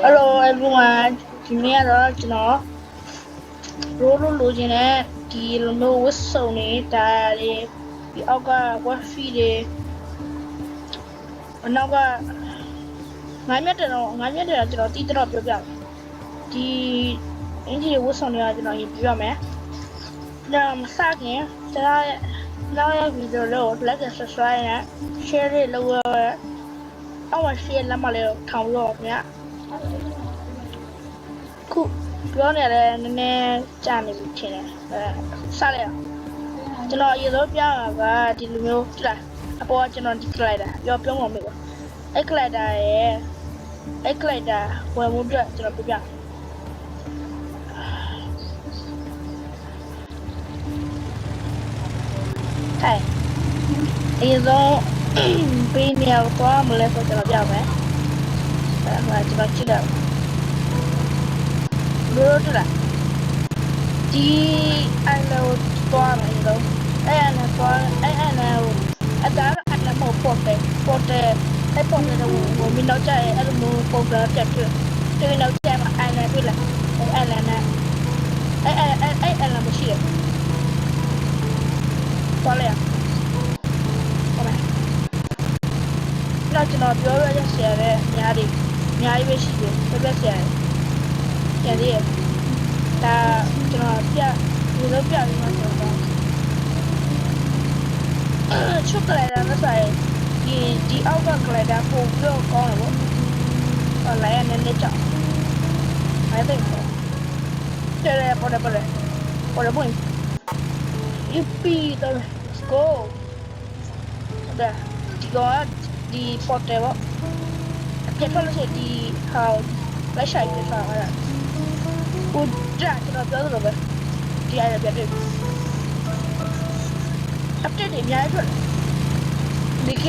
Hello everyone ဒီနေ့ကတော့ကျွန်တော်ရိုးလိုချင်တဲ့ဒီလိုမျိုးဝတ်စုံနေတာတွေဒီအောက်ကဝက်ဖီတွေအနောက်ကငါးမြတ်တယ်ကျွန်တော်တီးတော့ပြောပြဒီအင်ဂျီဝတ်စုံတွေကကျွန်တော်ရေးပြရမယ်ဒါမှစခင်ကျွန်တော်နောက်ရဗီဒီယိုလို့ like and subscribe နဲ့ share လုပ်ရအောက်မှာ share လက်မလေးထောင်လို့ခင်ဗျာခုပြောနေတယ်နည်းနည်းကြာနေပြီထင်တယ်စလိုက်အောင်ကျွန်တော်ရေစိုးပြတာကဒီလိုမျိုးဟုတ်လားအပေါ်ကကျွန်တော်ဒီကလိုက်တာပြောမှမလို့အဲ့ကလိုက်တာရဲ့အဲ့ကလိုက်တာဝယ်မှုအတွက်ကျွန်တော်ပြဟဲ့ရေစိုးပေးနေတော့မလဲဆိုကျွန်တော်ပြမယ်အဲ့မှာကျွန်တော်ကြည့်တော့လို့တူလားဒီအဲ့လိုသွားမယ်တော့အဲ့အနာသွားအဲ့အနာအတားအနာမပေါ်တယ်အဲ့ပေါ်တယ်တော့မင်းတော့ကြဲအဲ့လိုမျိုးပုံပြတက်တယ်ဒီနောက်ကျမှအဲ့နာတွေ့လားအဲ့နာအဲ့နာမရှိတယ်သွားလေဟုတ်မယ်နောက်ကျွန်တော်ပြောရရတဲ့ညားပဲရှိတယ်ပြက်ဆရာပြန်သေးတယ်ဒါကျွန်တော်ဒီလိုပြပြီးမှကျွန်တော်ချုပ်ကလေးတာနဲ့ဆိုင်ဒီအောက်ကကလေးတာပို့ပြီးတော့ကောင်းတယ်ပေါ့ဟောလိုက်ရနေကြောက်အဲ့ဒါတယ်ပေါ်တယ်ပွင့် Yippee let's go ဒါဒီပေါ်တယ်ပေါ့ပြတ်ထွက်လို့ရှိရင်ဒီဟောလက်ရှိပြတ်သွားတာဟုတ်ကြကျွန်တော်ပြောသလိုပဲဒီအရာပြတ်တယ် update တွေအများကြီးထွက်ဒီက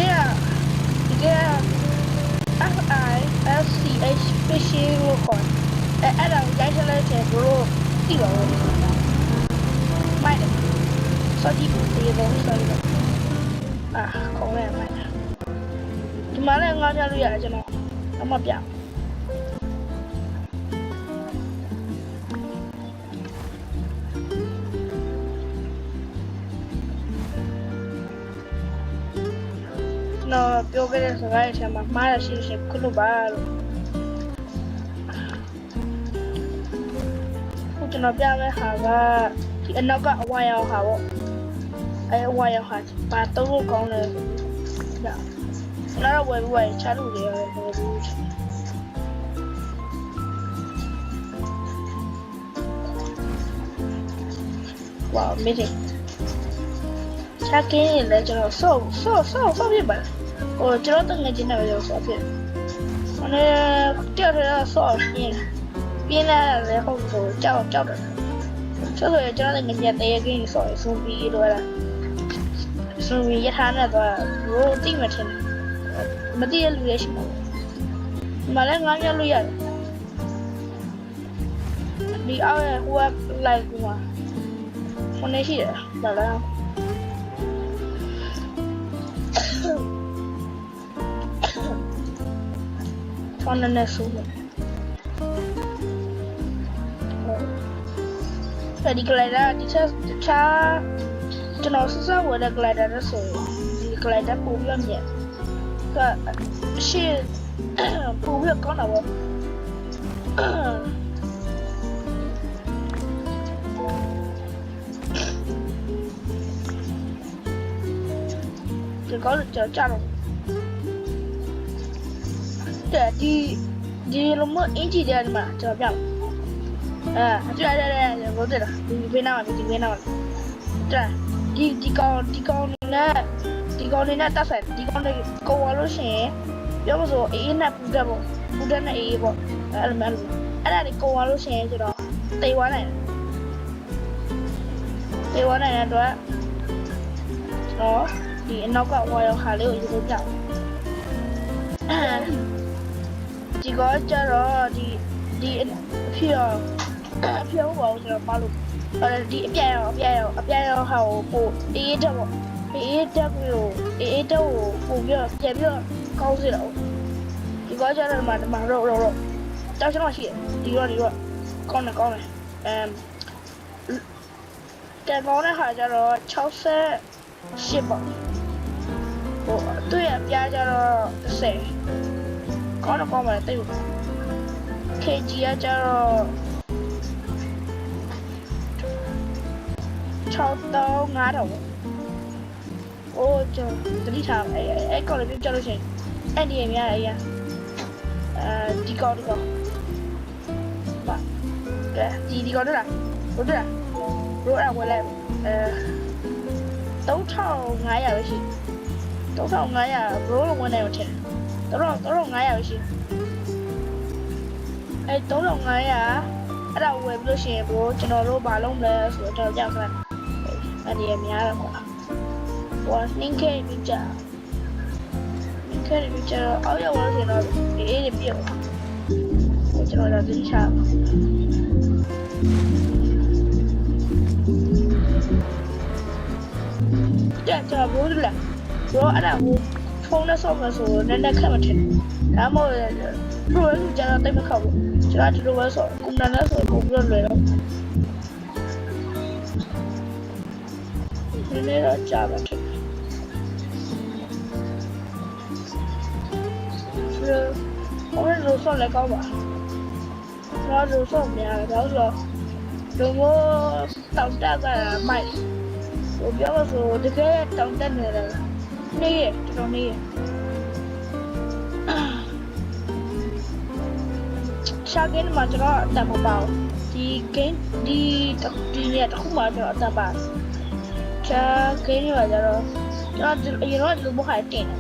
FISCH fishing လို့ခေါ်အဲ့ဒါရိုက်ထလိုက်တယ်ဘလို့သိပါဘူးမိုက်တယ်စောကြည့်ပြီးတော့ဆော်ရီခေါင်းနဲ့မိုက်တယ်ဒီမှာလည်းငါးပြလို့ရတယ်ကျွန်တော်အမပြနော်ပြောခဲ့တဲ့စကားရဲ့အထက်မှာမှားရရှိခုလိုပါလို့ခုကျွန်တော်ပြခဲ့ဟာကဒီအနောက်ကအဝါရောင်ဟာပေါ့အဲအဝါရောင်ဟာပါတော့ဖို့ကောင်းတယ်ဒါနောက်တော့ဝယ်ချလို့ရတယ်ဝါမင်းချာကင်းလည်းကျွန်တော်ဆော့ပြပါဟိုကျွန်တော်တငယ်ချင်းနဲ့ရောဆော့ပြဟိုလည်းကြောက်တယ်ဆော့ပြင်းလာတယ်ဟုတ်ကိုကြောက်တယ်ဆိုတော့ကျွန်တော်တငယ်ချင်းတရေကင်းဆော့ဆုံးပြီးတော့လားဆုံးပြီးရထားနဲ့တော့ရိုးတိမထင်မတိရလူရရှိမှာမလည်းငါမြလို့ရတယ်ဒီအောက်ဟိုကလိုက်ကူမှာဟိုနေရှိတယ်ဒါလားဖန်နေဆိုးတယ်ဒီကလေးဒါဒီချက်ကျွန်တော်စစဝယ်တဲ့ကလေးဒါဆိုဒီကလေးဒါပုံပြမြင်ကရှေ့ပုံပြကောင်းတာပေါ့ဒီကောင်းကြောက်ကြတော့ဒီလိုမျိုးအင်ဂျီတဲ့မှာကျွန်တော်ပြတယ်ရတယ်ဘုတ်တယ်ဒီဘေးနားမှာဒါဒီကောင်နဲ့တက်ဆိုင်ဒီကောင်နဲ့ကိုဝါလို့ရှိရင်ပြောမဆိုအေးနဲ့ပူတက်နဲ့အေးပေါ့အဲ့လိုမျိုးအဲ့ဒါကိုဝါလို့ရှိရင်ဆိုတော့တေဝါနိုင်တဲ့အတွက်တော့ဒီအနောက်ကဝါရောခါလေးကိုယူလို့ပြဒီကကြတော့ဒီဖျောင်းပါဦးကျွန်တော်ပါလို့ဒီအပြာရောဟာကိုပို့အေးတက်ပေါ့အေးတက်ကိုပို့ပြီးပြန်ပြီးကောင်းစီတော့ဒီကကြတော့ဒီမှာတော့ တောက်ချောင်းရှိတယ်ဒီတော့ကောင်းတယ်ကဲကောင်းတဲ့ဟာကျတော့68ပေါ့ဟိုသူ့ရဲ့ပြားကျတော့10ကောင်းပါလေတိတ် KG ကကျတော့6500အိုးကျွန်တော်တတိထားအဲ့ကောလည်းပြကြလို့ရှိရင်အဲ့ဒီအများအရာဒီကောပါဒီကောတော့လားဟုတ်တယ်ရိုးအဝယ်လိုက်3500ပဲရှိ3500ဘရိုးလုံးဝင်နေတော့ထင်3500ပဲရှိအဲ့3500အဲ့ဒါဝယ်ပြီးလို့ရှိရင်ဘရိုကျွန်တော်တို့ဘာလုပ်လဲဆိုတော့ကြောက်ခဏအဲ့ဒီအများတော့ကွာဟိုနင်းခဲ့ပြီးကြာအောက်ရောက်လို့ရှိရင်တော့အေးတွေပြုတ်ကျွန်တော်တို့သိချာကျွန်တော်ဘိုးတို့လားရောအဲ့ဒါဟိုဖုန်းနဲ့ဆော့မယ်ဆိုနည်းနည်းခက်မထင်ဒါမှမဟုတ်ဘရိုလူကျတော့တိတ်မခက်ဘူးကျွန်တော်ဒီလိုပဲဆော့ကွန်ပျူတာနဲ့ဆော့ပို့ပြီးတော့လွယ်တော့ဒီနေ့တော့ကြာပါထင်我们楼上来搞吧，然后楼上面，然后说，如果到这个买，我表哥说这个到这来了，那个这种那个，下给你们这个怎么包？第年的红包这个怎么办？下给你们这个，这有人就不还定了，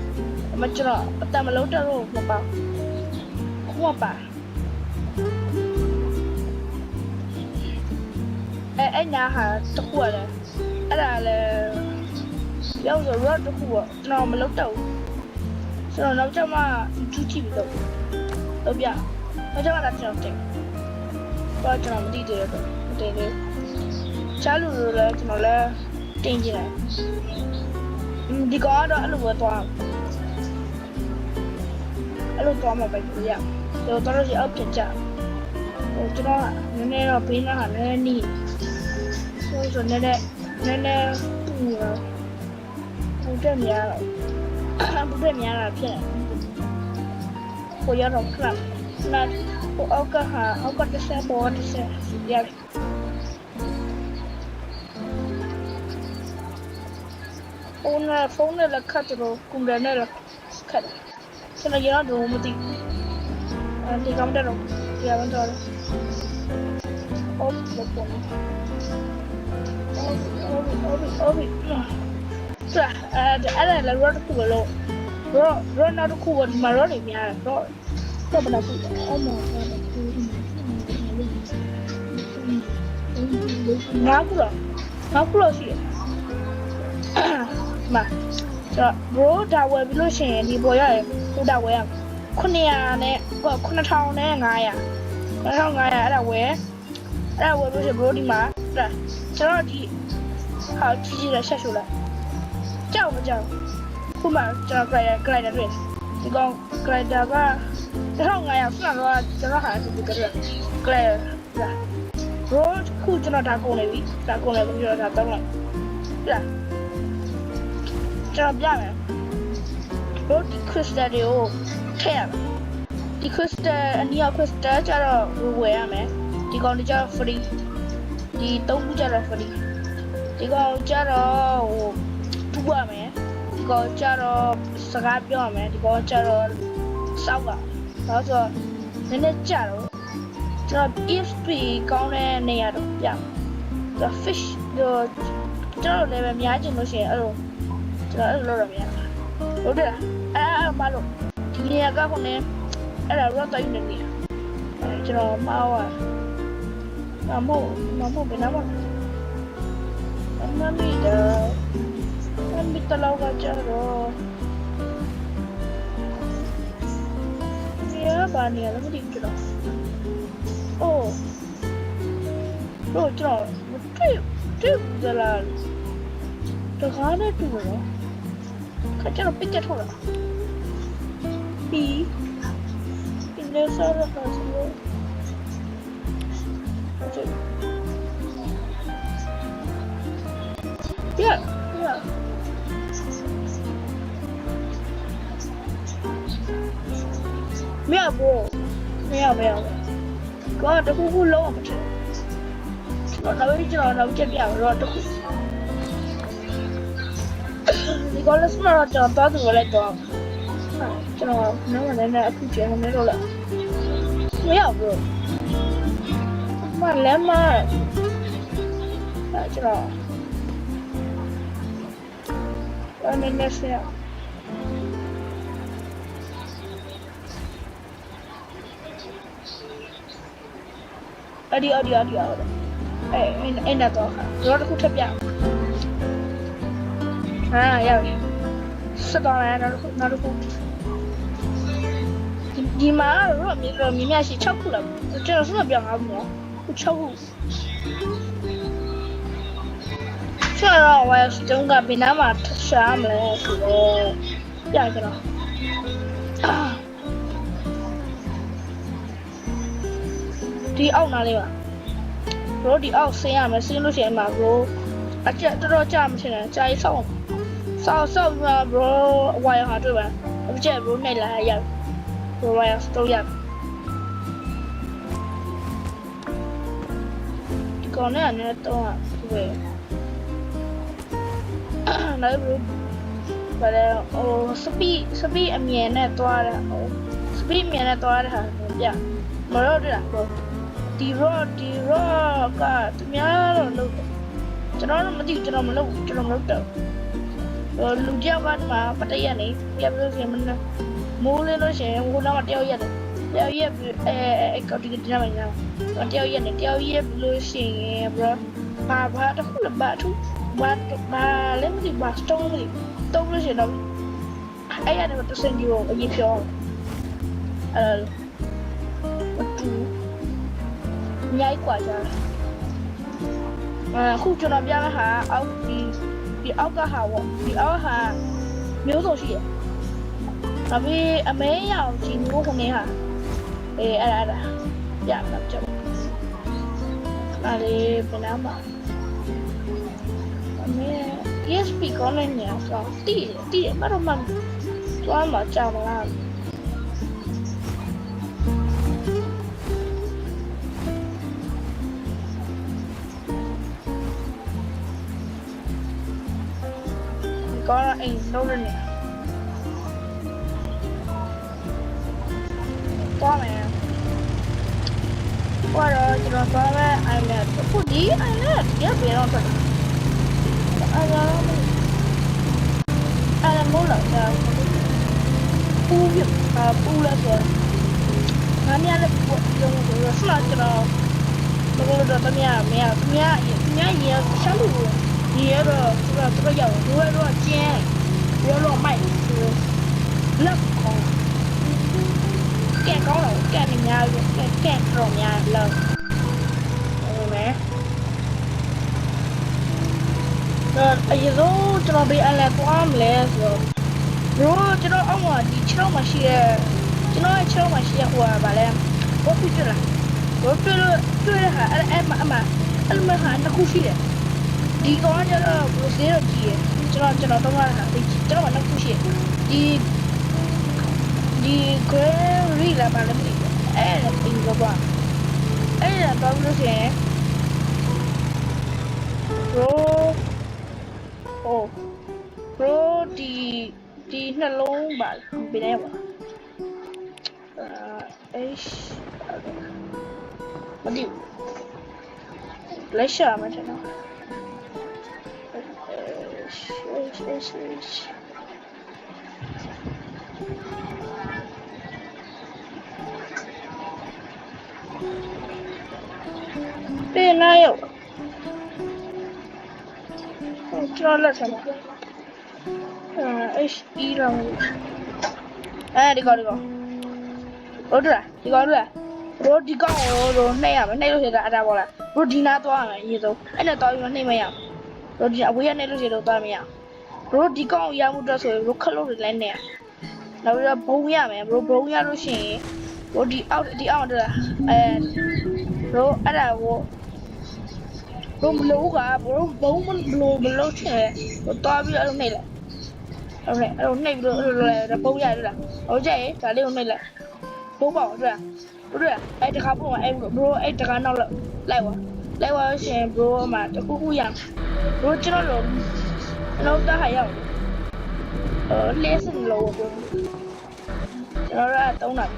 我们这个怎么楼这个红包？ပါအဲ့နာဟာတခုရလဲအဲ့ဒါလဲပြောဆိုတော့တခုပေါ့ကျွန်တော်မလုပ်တော့ဘူးကျွန်တော်နောက်ကျမှကြည့်ကြည့်ပြီးတော့ပြနောက်ကျမှတော့ကျွန်တော်တင်တော့ကျွန်တော်မသိသေးတော့မတင်သေးချားလူလိုလဲကျွန်တော်လဲတင်ကြည့်တယ်ဒီကောင်ကတော့အဲ့လိုပဲသွားအဲ့လိုသွားမှပဲပြရတော့တော့ရအောင်ပြကြဟိုကျွန်တော်နည်းနည်းတော့ဘေးနားဟာနည်းနည်းဆိုနည်းနည်းပူတော့ပူတက်များတော့ဖြစ်နေကိုရတော့ခက်နာဟိုအောက်ကတစ်ဆက်ပေါ်တစ်ဆက်ရတယ်ဖုန်းနဲ့လက်ခတ်တော့ကွန်ပျူတာနဲ့လက်ခတ်ကျွန်တော်ရတော့မသိဒီကောင်တော့ဒီအောင်တော့အော်လို့ပေါ့အော်စာအဲ့ဒါလည်းရောတစ်ခုလို့ရောနောက်တစ်ခုကဒီမှာရောနေများတော့ဘယ်လောက်အော်မငါကူလို့ရှိတယ်မဆိုတော့ဒါဝယ်ပြီးလို့ရှိရင်ဒီပေါ်ရတယ်ဟိုဒါဝယ်ရ900နဲ့9500အဲ့ဒါဝယ်လို့ရှိရင်ဘရိုဒီမှာကျွန်တော်ဒီဟာကြီးရဆက်ရှုလိုက်ကြောက်မကြောက်ခုမှကျွန်တော် glider တွေ့ဒီကောင် glider က1500ဆက်တော့ကျွန်တော်ဟာဒီ glider ဘရိုခုကျွန်တော်ဒါကုန်နေပြီဒါကုန်တယ်ပြီးတော့ဒါတောင်းလိုက်ကျွန်တော်ပြမယ်ဘရိုဒီ crystal တွေကိုထည့်ရမယ်ဒီ crystal အနီး crystal ကျတော့ဝယ်ရမယ်ဒီကောင်ကျတော့ free ဒီ3ခုကျတော့ free ဒီကောင်ကျတော့ဟိုတူရမယ်ဒီကောင်ကျတော့စကားပြောရမယ်ဒီကောင်ကျတော့စောက်ကဒါဆိုနည်းနည်းကြတော့ကျွန်တော် ESP ကောင်းတဲ့နေရာတော့ပြမယ် fish တော့ကျွန်တော်လည်းများချင်လို့ရှိရင်အဲ့လိုကျွန်တော်အဲ့လိုလုပ်ရမယ်ဟုတ်တယ်အဲ့ဘာလို့ဒီနေရာကခုနေအဲ့ဒါရောတိုင်းနေနေကျွန်တော်မောင်းอ่ะမဟုတ်ဘယ်နာမမမီတလောကကြတော့ဒီဘာနေလဲမသိဘူးတော့အိုးတော့ကျွန်တော်မတွေ့ကြလားတကားနဲ့တူတော့ခါကျတော့ပစ်ချက်ထုတ်လာပြီး နေစားရပါစလို့ပြမရဘူးမရကောတခုခုလုံးအောင်မထင်တော့နောက်ချက်ပြတော့တခုဒီကောလက်စမတော့တော့တူလိုက်တော့ကျွန်တော်နောက်လည်းအခုကျန်နေတော့လားမရဘူးမလည်းမကျွန်တော်အနေနဲ့ဆရာအဒီအဲ့တော့ရောတစ်ခုထပ်ပြရောက်စတော့လည်းနောက်တစ်ခုဒီမှာတော့မြင်ရှိ6ခုလောက်ကျွန်တော်စမပြောင်းအောင်နော်6ခုဆရာဝါစတုံးကဘယ်နာမှာရှာမလဲဆိုတော့ပြကြတော့ဒီအောက်နားလေးပါဘရိုဒီအောက်ဆင်းရမယ်ဆင်းလို့ရှိရင်မှာဘရိုအကျက်တော်တော်ကြာမချင်တယ်ကြာရေးဆောက်မှာဘရိုဝါရဟာတွေ့ပါအကျက်ဘရိုနဲ့လာရဘရိုဝါရစတော့ရဒီကောင်နဲ့အနေနဲ့တော့ဝယ်နောက်ဘရိုဘာလဲစပီအမြင်နဲ့တွားတယ်စပီအမြင်နဲ့တွားတဲ့ဟာပြမရောတွေ့လားဘရိုဒီရောကသူများတော့လုပ်တယ်ကျွန်တော်တော့မသိဘူးကျွန်တော်မလုပ်တော့လူတယောက်ကဒီမှာပတရက်နေပြပြလို့ရှိရင်မနဲ့မိုးလေးလို့ရှိရင်ဟိုနောက်မှာတယောက်ရက်ကော်တီကဒီမှာညာတယောက်ရက်လို့ရှိရင်ဘရာဘာတခုလည်းဘာထူဘာလည်းမသိဘာစတုံးလို့ရှိရင်တော့အဲ့ရတယ်တော့စင်ကြီးကိုအရေးပြောမြိုက်กว่าကြာခုကျွန်တော်ပြရဟာအောက်ဒီအောက်ကဟာပေါ့ဒီအောက်ဟာမျိုးစုံရှိရဒါပေမဲ့အမဲရအောင်ဒီမျိုးခုနေဟာအဲ့ဒါပြမှာကြောက်အဲ့ဒီဘယ်နာမှာအမဲ ESP ကောင်းနေနေတော့တီးမတော့မှသွားမှာကြောက်မလားကောင်းအိမ်လုံးနေသွားမယ်ဘာတော့ကျွန်တော်သွားမယ်အိုင်လန်ခုဒီအိုင်လန်ဒီကဘယ်တော့သွားအဲ့ဒါမို့လားပူရပူလာဆိုငါများလည်းပြောလို့ဆိုတော့ကျွန်တော်ဘယ်လိုတော့တမရမရသူများရေရှာလို့ဒီရတော့သူကရောက်တော့ကျင်းရောတော့မိုက်လက်ကောကဲကောင်းတော့ကဲနေများကဲတော့များလောက်ဟုတ်မယ်တော့အရင်ဆုံးကျွန်တော်ဘေးအလဲသွားမလဲဆိုတော့ဘရိုကျွန်တော်အောက်မှာဒီ6မှာရှိရဲကျွန်တော်ရဲ့6မှာရှိရဲဟိုကဗာလဲဘို့ပြကြလားဘို့တွေ့ရဟာအဲ့မှာဟာနှစ်ခုရှိတယ်ဒီကောင်ကကျတော့ဘို့စေးတော့ကြီးရကျွန်တော်တော့ဟာကျွန်တော်ကနှစ်ခုရှိဒီ gray လာပါလို့အဲ့ဒါအင်္ဂပါအဲ့ဒါတော့လို့ရှိရင်ဘရိုဒီနှလုံးပါပြနေပါမဒီလက်ရှာမချင်တော့เป็นไรอยู่ကျွန်တော်လက်ဆက်ပါHE တော့ဒီကောင်ဟုတ်လားဒီကောင်လားဘရိုဒီကောင်ကိုနှိမ့်ရမယ်နှိမ့်လို့ရတာအတားပေါ်လားဘရိုဒီနာသွားရမယ်အရင်ဆုံးအဲ့နဲ့သွားပြီးနှိမ့်မရဘရိုဒီအဝေးရနှိမ့်လို့ရတော့သွားမရဘရိုဒီကောင်ကိုရမှုတော့ဆိုရင်ဘရိုခလုတ်တွေလည်းနေရနောက်ပြီးတော့ဘုံရမယ်ဘရိုဘုံရလို့ရှိရင် bro đi out rồi bro ở đây bro blue cả bro blue thế bro to bây giờ này là ở này là bố dài rồi ở đây cả đây này là bố bỏ rồi rồi ai thì không mà em bro ai thì cái nào lại qua xem bro mà cho cô yang bro cho nó rồi nó đã hay không ở lesson lâu bro nó ra tông nặng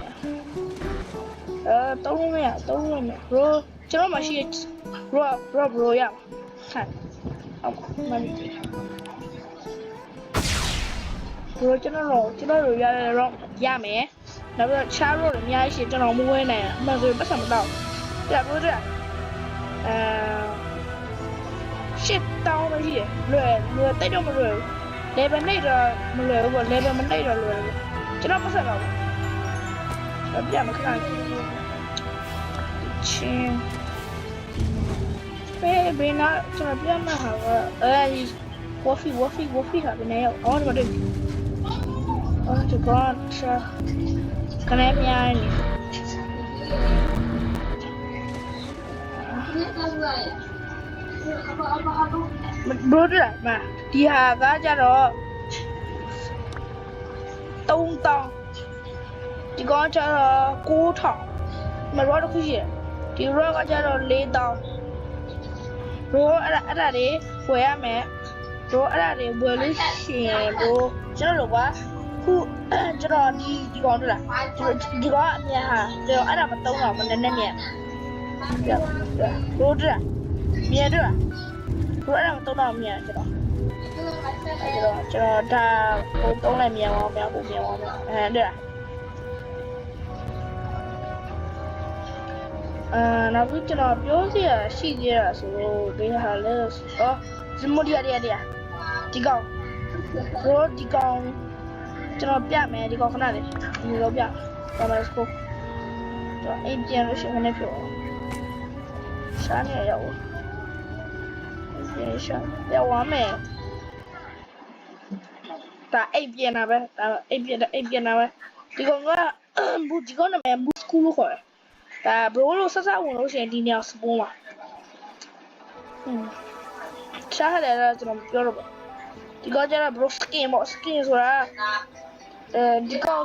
tông này bro cho nó mà xí bro ya hả không mà bro cho nó rồi ya mẹ nó bây giờ cha rồi nhà xí cho nó mua này mà rồi bắt xong đâu dạ bro rồi shit tao mà gì rồi tới đâu mà rồi để bên đây rồi mà rồi còn để bên đây rồi cho nó bắt xong đâu bây giờ mà cái này Chin. Baby, not to be on my house. Woofy, have been nailed. I want to go do. I want to go on. So, can I have me on you? Brother, mà đi hà cá ra rồi. Tông tông. Đi con cho rồi cú thỏ. Mà rõ được cái gì? Thì rõ có cho rồi lấy tàu. Rõ ở đây quay mẹ. Rõ ở đây vừa lấy xe bro. Cho nó được quá. Khu cho nó đi con rồi là. Đi có nhà hà. Rồi ở đây mà tông nào mình đến mẹ. Được. Rõ rồi. Mẹ rồi. Rõ ở đây mà tông nào mẹ cho nó. Cho nó ta tông này mẹ mà mẹ. Được à? nó cứ cho nó biểu gì à, xí gì à, số bây giờ là gì mua đi con, rồi đi con, cho nó bia mẹ đi con cái này, đi con bia, con này số, rồi em chơi nó sẽ không nên phiền, sáng ngày dậu, em sáng, dậu quá mẹ, ta em chơi nào vậy, em chơi nào vậy, đi con cái, bút đi con là mẹ bút school rồi. Bro lo sasa uno sẽ đi nhau sớm mà. Sao lại là chúng nó rồi? Thì có cho là bro skin rồi à. Thì có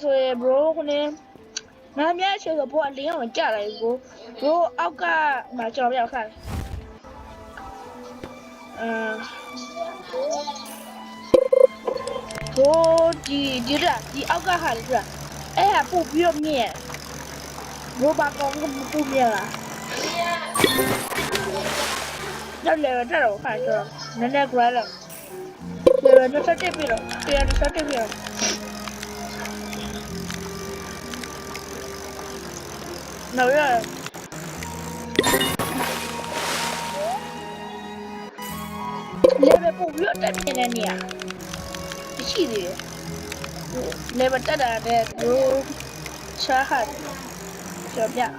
rồi bro con này. Mà mẹ chơi cái bộ liên hoàn trả lại bro áo cả mà cho bây giờ看. Bro đi áo cả hẳn rồi. Bố biểu miệng bố bà con không bố miệng à nó lừa ra đâu phải chưa nó nè quay rồi lừa nó sao tiếp rồi nói rồi lừa bố biểu tiếp miệng này nè cái gì vậy level ta đã để bro xa hạt chậm nhá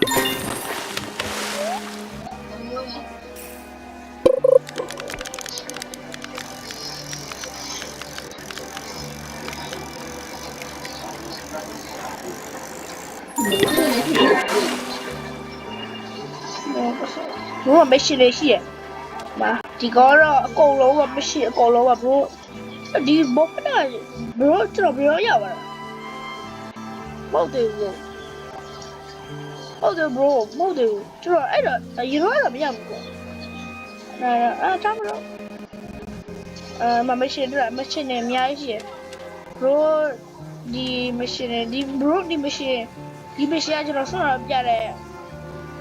bro mà mấy chuyện này gì mà chỉ có là cầu lấu và mấy chuyện cầu lấu và bro đi bốc cái này bro cho nó bro nhau à bao tiêu cho nó ấy rồi tại vì nói là bây giờ này chắc rồi mà mấy chuyện này mấy gì bro đi mấy chuyện này đi bro đi mấy chuyện cho nó xong rồi bây giờ này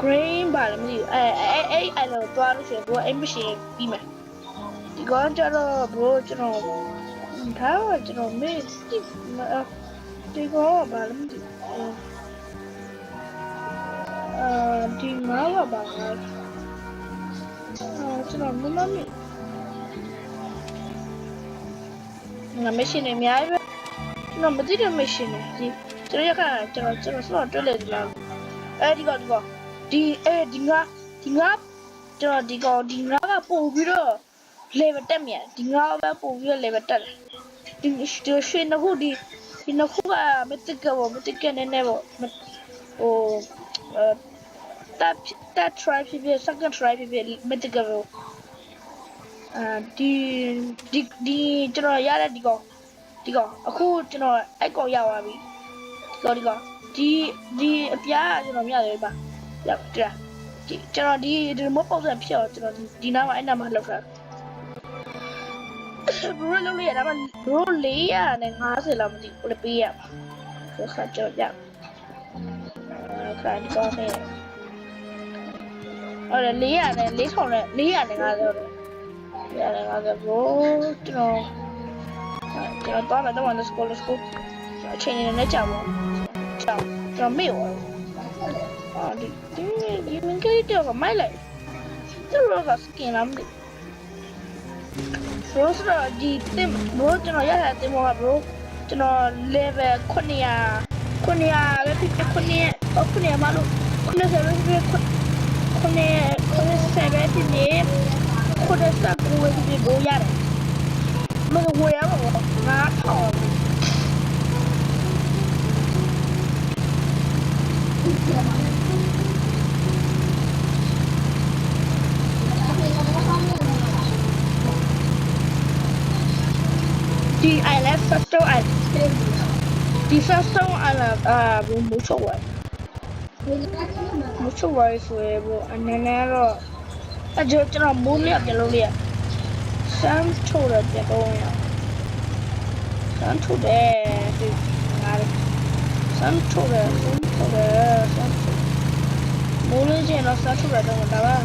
green bà làm gì ấy là toa nó chuyện bro em mấy chuyện đi mà thì có cho nó bro cho nó tháo cho nó mê thì có bà lắm thì thì má và bà cho nó muốn lắm nhỉ là mấy chuyện này mày ai vậy nó mới thích mấy chuyện này thì cho nó cái cho nó xong rồi lên là đi ngáp cho nó đi ngáp à bố biết rồi level 10 nhỉ đi ngáp à bố biết level 10 đi xuyên nó hút đi ဒီနှစ်ခုကမတစ်ကဘောမတစ်ကနဲ့နဲ့ပေါ့ဟိုthat try ဖြစ်ဖြစ် second try ဖြစ်ဖြစ်မတစ်ကဘောဒီကျွန်တော်ရတဲ့ဒီကောင်အခုကျွန်တော်အဲ့ကောင်ရသွားပြီဒီအပြားကျွန်တော်မရတယ်ပါရောက်ကြကျွန်တော်ဒီမို့ပုံစံဖြစ်အောင်ကျွန်တော်ဒီနားမှာအဲ့နားမှာလောက်တာဘရိုလုံးလေးရတာမှဘရို450လောက်မသိဘူးပေးရပါဆိုခါကြောက်ရခါဒီကောင်းနေဟုတ်တယ်400နဲ့450တော့450ဘရိုကျွန်တော်တော့တော့ school အချိန်နဲ့ကြာပါကျွန်တော်မေ့သွားဒီမင်းကြီးတော့မိုက်လိုက်သူတို့ကစကင်လာမသိဘရိုစတော့ဒီတင်ဘရိုကျွန်တော်ရတဲ့တင်ဘောကဘရိုကျွန်တော် level 900ပဲဖြစ်900မလို့900ပဲဖြစ်900ပဲဖြစ်နေ900စကူဝယ်ပြီးဘရိုရတယ်မလို့ဝယ်ရပါဘော9000ဒီ island first island ဒီ first island မချောဝဲဆိုရပေါ့အနေနဲ့တော့အကျကျွန်တော်မိုးလေးပြလို့လေးစမ်းထိုးရပြတော့ရစမ်းထိုးတယ်ဒီငါစမ်းထိုးတယ်မိုးလေးကျတော့စမ်းထိုးရတော့ဒါပါ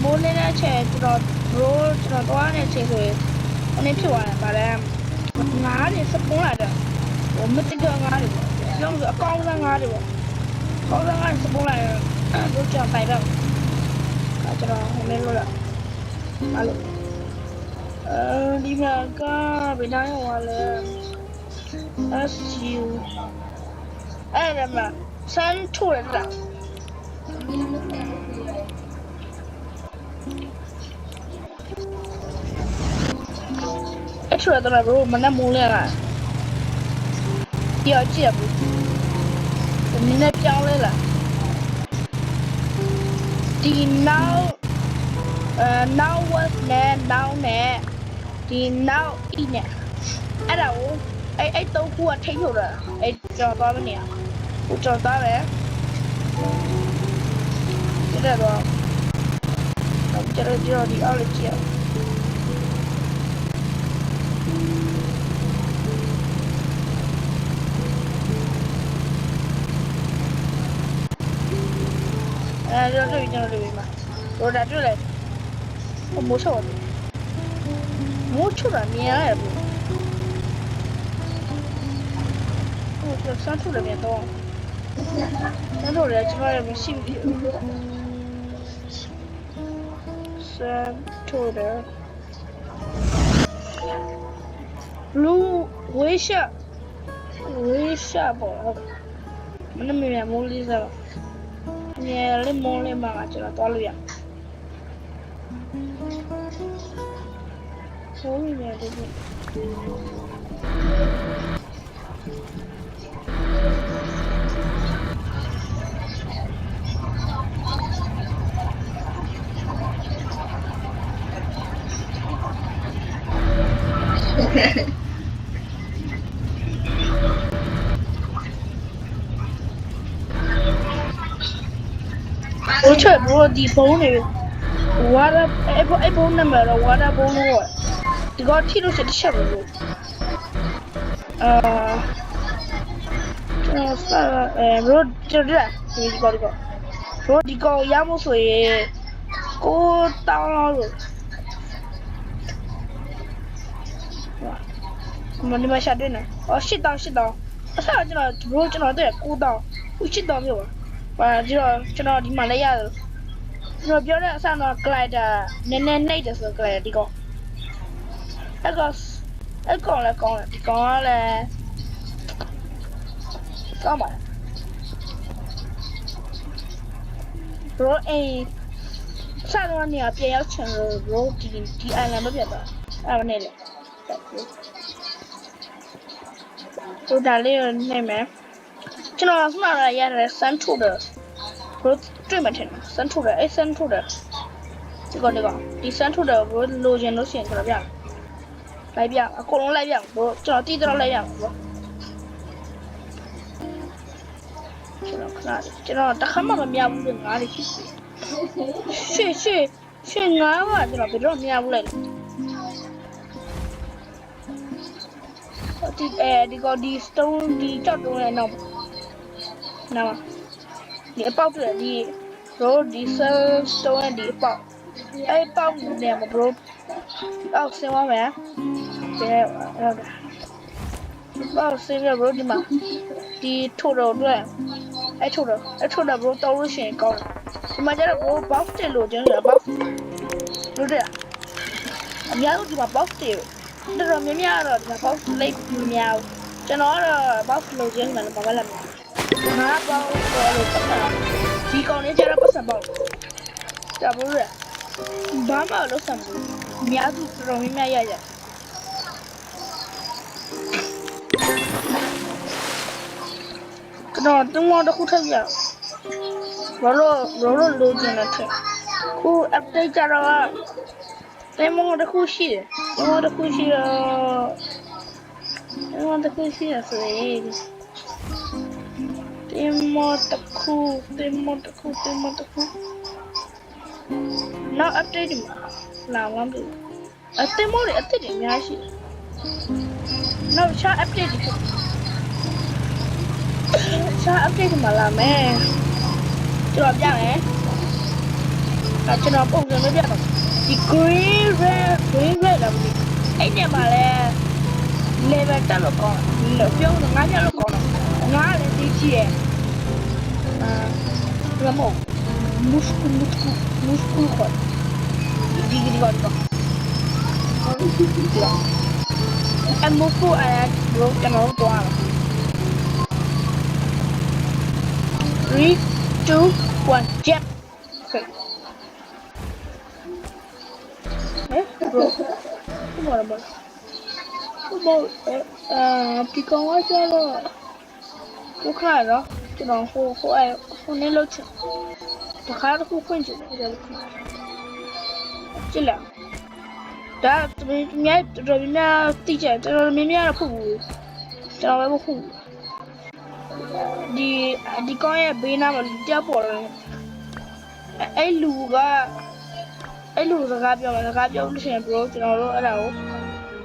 မိုးလေးနဲ့ချက်ကျွန်တော်သွားနေချိန်ဆိုရင်အနေဖြစ်သွားတယ်ဗါလဲငါးနေစပွန်းလာတယ်ဟိုမတိကငါးတွေပြောလို့အကောင်းဆုံးငါးတွေပေါ့ကောင်းဆုံးငါးစပွန်းလာတယ်တို့ကြောင်ပိုက်တော့ကျွန်တော်ဟိုလေးလို့လားဟာလို့ဒီမှာကဘယ်နိုင်ရောလဲ SU အဲ့ဒါမှစမ်းထိုးရတာအဲ့ဆိုတော့ဘရိုမနဲ့မိုးလဲလားကြည့်ဘူးဒီနေ့ပြောင်းလဲလားဒီ now was နဲ့ now နဲ့ဒီ now e နဲ့အဲ့ဒါကိုအဲ့တော့ခုကထိထုတ်တာအဲ့ကြော်သွားမနေရဟိုကြော်သွားပဲဒီတော့ကျွန်တော်ဒီအောက်လေးကြည့်ကျွန်တော်တွေ့မှာတော့ဒါတွေ့လိုက်မိုးချော်တာမြင်ရတယ်ဘူးဟိုစမ်းထုတ်တယ်မြင်တော့စမ်းထုတ်တယ်ကျွန်တော်လည်းမရှိဘူးစမ်းထုတ်တယ် blue wish ပေါ့မနမရမိုးလေးစားမြဲလေးမိုးလေးမှာကျွန်တော်သွားလို့ရဆိုးနေတယ်ဒီโอ้ช่วย bro ဒီဖုန်းနေ water အဲ့ဖုန်းနံပါတ်တော့ water ဖုန်းလို့ဒီကထိလို့တစ်ချက်ပဲလို့ကျွန်တော်စ bro ကျွန်တော်ဒီကော bro ဒီကောရမို့ဆိုရင်9,000လောက်လို့မနေ့မှရှာတွေ့နေ8,000အစားကျွန်တော် bro ကျွန်တော်တဲ့9,000ခု8,000မျိုးပါဒီတော့ကျွန်တော်ဒီမှာလဲရတယ်ကျွန်တော်ပြောတဲ့အစားတော့ glider နည်းနည်းနှိပ်တယ်ဆို glider ဒီကောအဲ့ကောင်လည်းကောင်းတယ်ဒီကောင်ကလည်းကောင်းပါ bro စတော့နေရာပြန်ရောက်ချင်လို့ bro ဒီ island မပြတ်တော့အဲ့မနေလေ တို့ဒါလေးနိုင်မယ်ကျွန်တော်ခုနကရတယ်စမ်းထုတ်တယ်ဘို့တွေ့မှထင်တယ်စမ်းထုတ်တယ်အဲ့စမ်းထုတ်တယ်ဒီစမ်းထုတ်တယ်ဘို့လိုချင်လို့ရှိရင်ကျွန်တော်ပြလိုက်ပြအကုန်လုံးလိုက်ပြဘို့ကျွန်တော်တီးတော့လိုက်ရမှာဘို့ကျွန်တော်တခါမှမမြဘူးလို့ငါးလေးဖြစ်ရှေ့ငါးကကျွန်တော်ဘယ်တော့မြဘူးလဲဒီ stone ဒီကြောက်တုံးရဲ့နောက်ဒီအပေါက်တွေဒီ bro ဒီ stone ရဲ့ဒီအပေါက်အဲ့ပေါက်နေမှာ bro အောက်ဆင်းသွားမယ်ပေါက်ဆင်းရ bro ဒီမှာဒီထိုးတော့တွေ့အဲ့ထိုးတော့ bro တောက်လို့ရှိရင်ကောင်းတယ်ဒီမှာကျတော့ bro box တက်လို့ကျင်းရ box လို့တဲ့အများကြီးဒီမှာ box တက်တော်တော်များများတော့ဒီမှာ box လိုက်များကျွန်တော်ကတော့ box လို့ကျင်းတယ်ဘာမှလည်းမဟုတ်ငါ box တော့လို့ပတ်တာဒီကောင်လေးကျတော့ပတ်စံ box ဒါ bro ဘာမှလို့စမ်းဘူးအများကြီးတော်တော်များများရတော့တုံးမတစ်ခုထပ်ရဘာလို့လိုချင်တယ်ခု update ကြတော့တင်မောတစ်ခုရှိတယ်တင်မောတစ်ခုရှိရဆိုရင်တင်မောတစ်ခုနောက် update မှာလာမှမသိဘူးတင်မောတွေအစ်စ်တွေအများရှိတယ်နောက်ချာ update တွေupdate မှာလာမယ်ကျွန်တော်ပြမယ်ကျွန်တော်ပုံစံလေးပြတော့ဒီ green red လာပြီအဲ့ဒီမှာလဲ level တက်လို့ကောင်းတယ်ပြောလို့ငါးညလို့ကောင်းတယ်ငါလည်းသိကြည့်ရဲ့ဘယ်မှာ muscle ခေါ်ဒီကတော့အမဖို့အဲ့ bro ကျွန်တော်တော့ 3 2 1 jump okay bro come onဒီကောင်ကကျတော့ဘုခါတော့ကျွန်တော်ဟိုနေလို့ချက်တခါတခုခွင့်ချင်တယ်ကြည့်လားဒါသူများတော်များတိကျတော်များတော့ဖုတ်ဘူးကျွန်တော်ပဲမဖုတ်ဒီကောင်ရဲ့ဘေးနားမှာတက်ပေါ်တယ်အဲ့လူစကားပြောလို့ရှိရင် bro ကျွန်တော်တို့အဲ့ဒါကို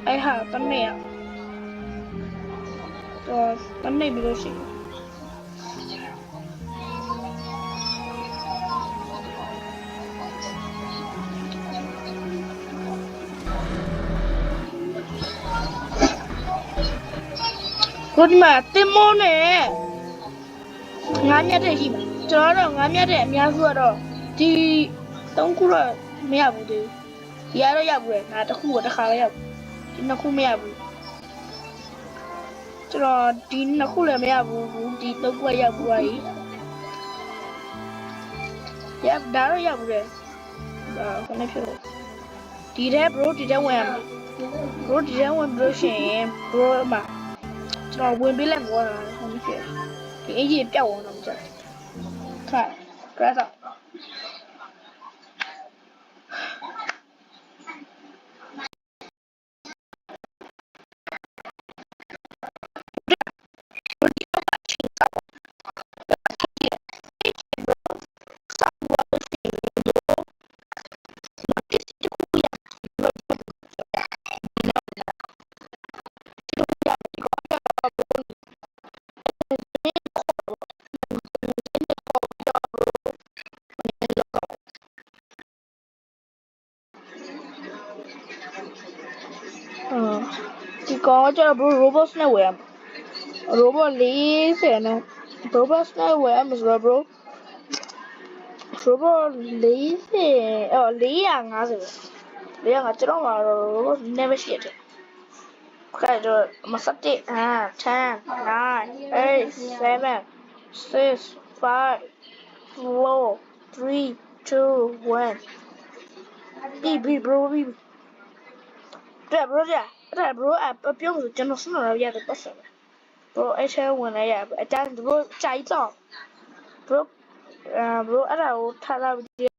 အဲ့ဟာတနေ့ရတော့တနေ့ပြီးလို့ရှိရင်ကိုဒီမှာတင်မောနဲ့ငါးမြတ်တဲ့ရှိမှာကျွန်တော်တော့ငါးမြတ်တဲ့အများစုကတော့ဒီ3ခုတော့မရဘူးဒီကတော့ရဘူးလေငါတစ်ခုကိုတစ်ခါပဲရဘူးဒီနှစ်ခုမရဘူးကျွန်တော်ဒီနှစ်ခုလည်းမရဘူးဒီ3ခုရဘူးပါကြီးရဒါတော့ရဘူးလေခဏဖြစ်လို့ဒီတဲ့ bro ဒီတဲ့ဝင်ရမှာ bro ဒီတဲ့ဝင်လို့ရှိရင် bro မှာကျွန်တော်ဝင်ပေးလိုက်မှာခဏဖြစ်ဒီအကြီးပြောက်ဝင်တော့ကြာခါကြရတော့ဒီကောင်ကျတော့ bro robot နဲ့ဝယ်ရမှာ robot 40နဲ့ robot နဲ့ဝယ်ရမှာဆိုတော့ bro robot 40450ပဲ450ကျွန်တော်မှာ robot နည်းပဲရှိတယ်ခိုင်တော့မစတဲ့10 9 8 7 6 5 4 3 2 1ပြီ bro ပြီတဲ့ bro ကြာအဲ့ bro အပြုံးဆိုကျွန်တော်စနေရရတယ်ပတ်စံ bro အဲ့ထဲဝင်လိုက်ရအတန်း bro ကြိုက်တော့ bro bro အဲ့ဒါကိုထားလာပြီး